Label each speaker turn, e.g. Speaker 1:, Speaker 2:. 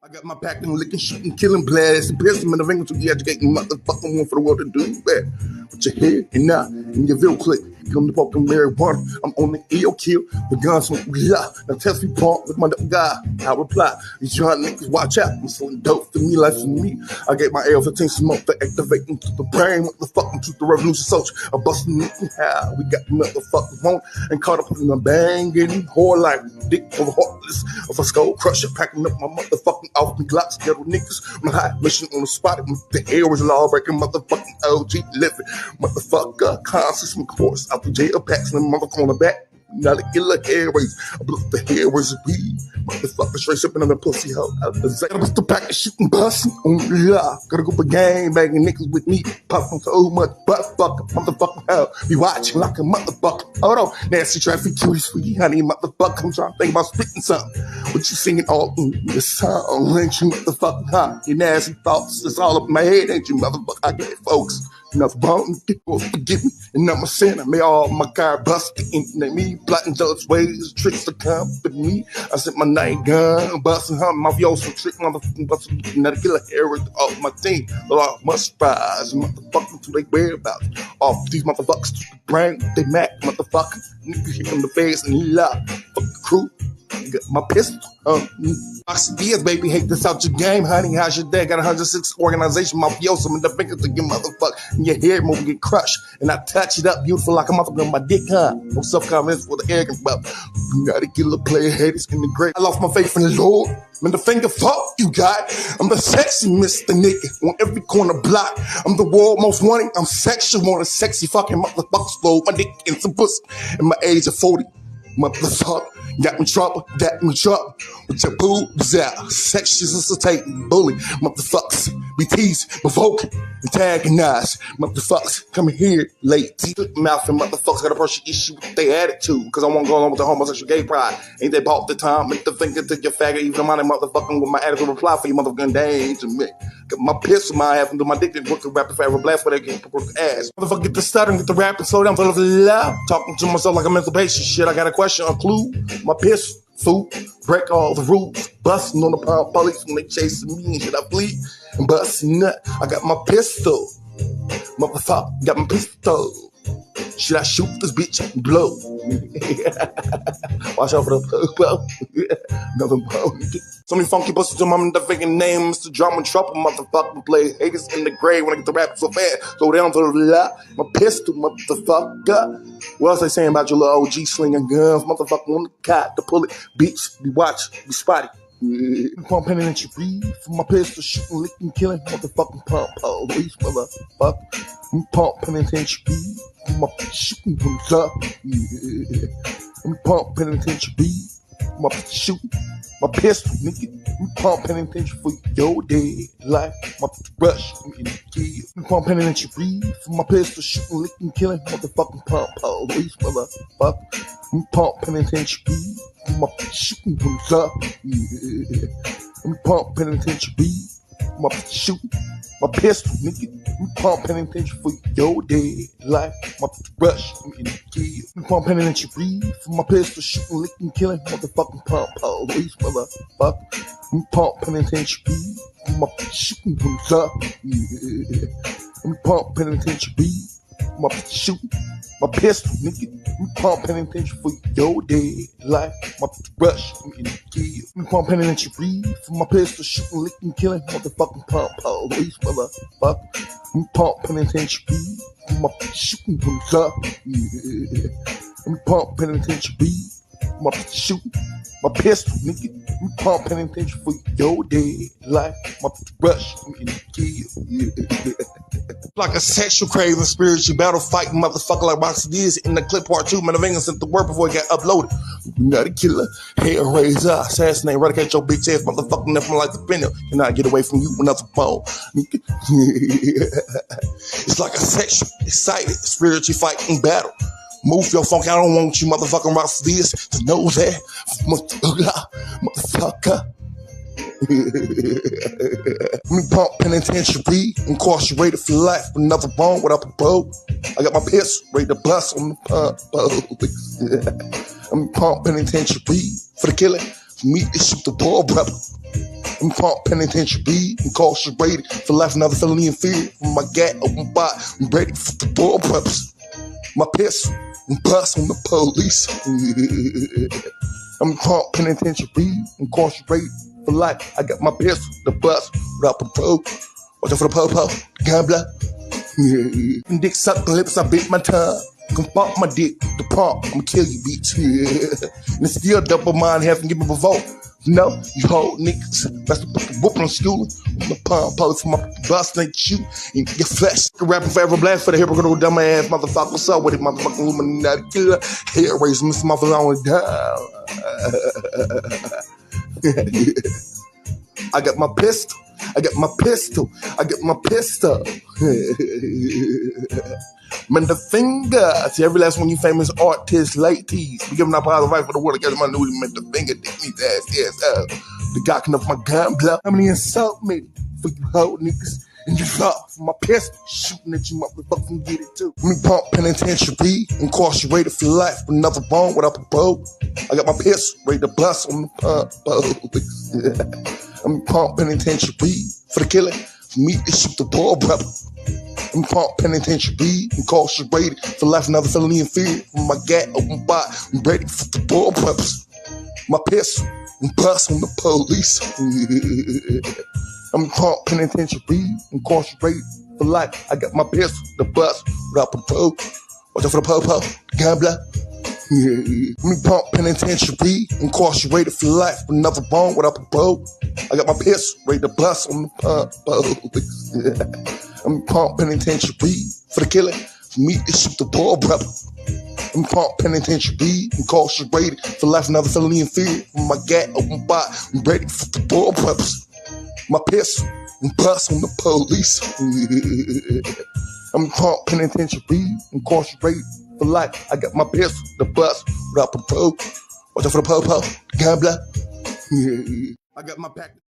Speaker 1: I got my back and licking, shooting, killing, blasting, pissing in the ring to the educating motherfucking one for the world to do that. With your head and now in your veal click. Come to fucking marijuana. I'm on the ill kill. The guns smoke, yeah. Now test me pump with my guy. I reply. These young niggas, watch out. I'm selling dope to me, life for me. I get my L15 smoke to activate into the brain. Motherfucking truth, the revolution soldier. I bust a nigga high. We got motherfuckers on and caught up in the bang. Getting whore like dick of a heartless of a skull crusher. Packing up my motherfucking off me glocks. Ghetto niggas. My high mission on the spot. The air was law breaking. Motherfucking OG living. Motherfucker. Conscious from course. Out the jail packs and the motherfucker on the back. Now the killer airways. I blew the airways of weed. Motherfucker straight sipping on the pussy hoe. Out the Zay. I was the pack of shooting busting on the law. Gotta go for gang banging niggas with me. Puffing so much butt fucker. Motherfucking hell. Be watching like a motherfucker. Hold on. Nasty traffic cuties for you, honey. Motherfucker. I'm trying to think about spitting something. What you singing all in the song? Ain't you motherfucking hot? Your nasty thoughts. It's all up in my head, ain't you motherfucker? I get it, folks. Enough bone, forgive me, and I'm a sinner. May all my car bust the internet. Me plotting those ways, tricks to come with me. I sent my night gun, busting her mafioso trick, motherfucking busting another killer hair off my team. But I must rise, motherfucking to their whereabouts. Off these motherfuckers to the brain, they mac, motherfucker. Niggas hit on the face and lock. Fuck the crew. Got my pistol. Ideas, baby, hate this out your game, honey. How's your day? Got 106 organization, mafioso in the fingers to your motherfucker. And your hair moving get crushed. And I touch it up beautiful like a motherfucker on my dick, huh? No self-confidence for the arrogance, but you gotta get a player haters in the grave. I lost my faith in the Lord. Man, the finger, fuck you, God. I'm the sexy Mr. Nigga on every corner block. I'm the world most wanting. I'm sexual, want a sexy fucking motherfucker. Slow my dick in some pussy. In my age of 40. Motherfucker, got me trouble, with your boobs out, sexual soliciting, bully, motherfuckers, be teased, provoke, antagonize, motherfuckers, come here late, mouth and motherfuckers got a personal issue with their attitude, cause I won't go along with the homosexual gay pride, ain't they bought the time, make the finger to your faggot, even my motherfucking with my attitude reply for you motherfucking days, and got my pistol, my half into my dick, and work the rapid fire blast for that game, ass, motherfucker get the stuttering, get the rapping, slow down, talking to myself like a mental patient, shit, I got a question, a clue, my pistol, food, break all the rules, busting on the pound police when they chasing me and shit, I bleed and busting nut. I got my pistol, motherfucker, got my pistol. Should I shoot this bitch and blow? Watch out for the blow. Nothing blow. So many funky busters to my motherfucking name, Mr. Drama Trouble, motherfucking play haters in the grave when I get the rap so fast. Go down to the lot, my pistol, motherfucker. What else they saying about your little OG slinging guns, motherfucker on the cot, to pull it, bitch, be watch, be spotty. Pumping and you breathe from my pistol, shooting, licking, killing, motherfucking pump, police, motherfucker. I'm pumping and you breathe from my shooting from the top. I'm pumping and you breathe from my shooting, my pistol, nigga. I'm pumping and you for your dead life, my rush, in the kill. I'm pumping and you breathe from my pistol, shooting, licking, killing, motherfucking pump, police, motherfucker. I'm pumping and you breathe. My shooting from the top, I'm pumping attention, beat. My shooting, my pistol, nigga. I'm pumping attention for your dead life. My rush, in the kill. I'm pumping attention, breathe. For my pistol, shooting, licking, killing, motherfucking pump, police, motherfucker. I'm pumping attention, beat. My shooting from the top, I'm pumping attention, beat. My shooting, my pistol, nigga. I'm pumping attention for your dead life. My rush, in the kill. I'm pumping and you breathe. For my pistol, shooting, licking, killing, motherfucking pump, police, motherfucker. I'm pumping attention, breathe. For my shooting from the top. I'm pumping attention, breathe. My shooting, my pistol, nigga. I'm pumping attention for your dead life. My rush, in the kill. Like a sexual craving, spiritual battle fighting motherfucker like Roxy is in the clip part 2. Man, the fingers sent the word before it got uploaded. You not a killer, hair razor, assassinate, eradicate your bitch ass motherfucking nothing like the fender. Cannot get away from you when that's a phone. It's like a sexual, excited, spiritual fighting battle. Move your funk, I don't want you motherfucking Roxy is to know that. Motherfucker. Me pump penitentiary, incarcerated for life, another bone without the bro. I got my pistol ready to bust on the pump. I'm pump penitentiary for the killing, for me to shoot the ball, brother. I'm caught penitentiary, incarcerated for life, another felony in fear. From my gat open bot, I'm ready for the war purpose. My pistol and bust on the police. I'm caught penitentiary, incarcerated for life. I got my pistol, the bust, without parole. Watch out for the po-po, the gambler. Dick sucking lips, I bit my tongue. Come fuck my dick, the pump, I'ma kill you, bitch. And it's still double mind, haven't given me a vote. You know, you hold niggas, that's the fucking whooping on school. I'm the pump, police for my bust, ain't you, and your flesh. Rapping forever black for the hypocritical dumb ass motherfucker. What's up with it, motherfucking Illuminati killer? Hair raising Mr. Motherfucker on down. I got my pistol. I got my pistol. I got my pistol. Middle finger to every last one you famous artists, ladies. We giving up all the right for the world. I got my new middle finger. Dick me ass, yes, the gawking of my gun blow. How many insult me for you hoe niggas? And you thought for my pistol shooting at you motherfucking get it too. Me pump penitentiary, incarcerated for life, but another bone without parole. I got my pistol ready to bust on the pump. I'm pump penitentiary for the killing. For me to shoot the ball, brother. I'm caught penitentiary, incarcerated for life, another felony in fear. From my gat open bot, I'm ready for the war purpose. My pistol and bust on the police. I'm caught penitentiary, incarcerated for life. I got my pistol, the bust, without parole. Watch out for the po-po, the gambler. Me pump penitentiary, incarcerated for life, with another bone without parole. I got my pistol ready to bust on the pump. I'm pump penitentiary for the killing. For me to shoot the ball, brother. I'm pump penitentiary, incarcerated for life, another felony in fear. From my gat open bot, I'm ready for the war purpose. My pistol and bust on the police. I'm pump penitentiary, incarcerated for life. I got my pistol, the bust, without parole. Watch out for the po-po, the gambler. I got my pack.